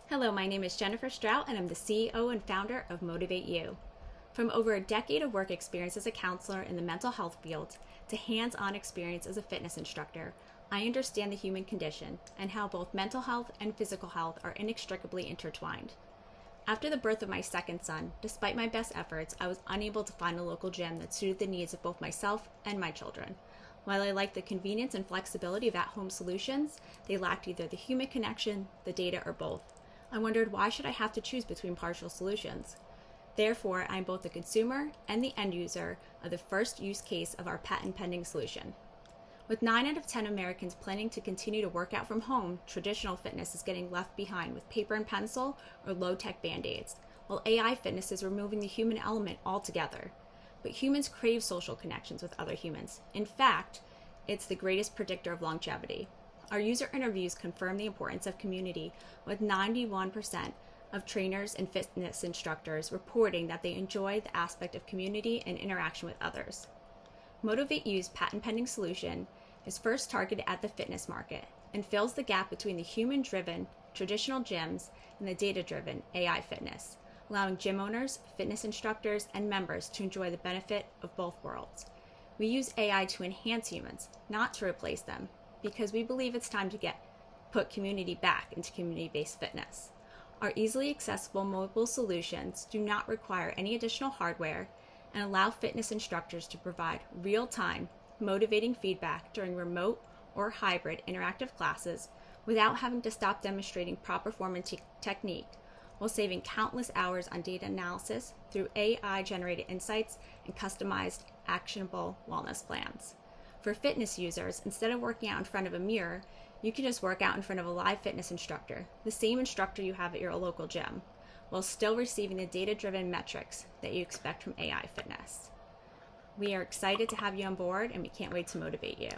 Hello, my name is Jennifer Strout, and I'm the CEO and founder of MotivateU. From over a decade of work experience as a counselor in the mental health field to hands-on experience as a fitness instructor, I understand the human condition and how both mental health and physical health are inextricably intertwined. After the birth of my second son, despite my best efforts, I was unable to find a local gym that suited the needs of both myself and my children. While I liked the convenience and flexibility of at-home solutions, they lacked either the human connection, the data, or both. I wondered, why should I have to choose between partial solutions? Therefore, I'm both the consumer and the end user of the first use case of our patent-pending solution. With 9 out of 10 Americans planning to continue to work out from home, traditional fitness is getting left behind with paper and pencil or low-tech band-aids, while AI fitness is removing the human element altogether. But humans crave social connections with other humans. In fact, it's the greatest predictor of longevity. Our user interviews confirm the importance of community, with 91% of trainers and fitness instructors reporting that they enjoy the aspect of community and interaction with others. MotivateU's patent-pending solution is first targeted at the fitness market and fills the gap between the human-driven traditional gyms and the data-driven AI fitness, allowing gym owners, fitness instructors, and members to enjoy the benefit of both worlds. We use AI to enhance humans, not to replace them, because we believe it's time to put community back into community-based fitness. Our easily accessible mobile solutions do not require any additional hardware and allow fitness instructors to provide real-time, motivating feedback during remote or hybrid interactive classes without having to stop demonstrating proper form and technique, while saving countless hours on data analysis through AI-generated insights and customized, actionable wellness plans. For fitness users, instead of working out in front of a mirror, you can just work out in front of a live fitness instructor, the same instructor you have at your local gym, while still receiving the data-driven metrics that you expect from AI fitness. We are excited to have you on board, and we can't wait to motivate you.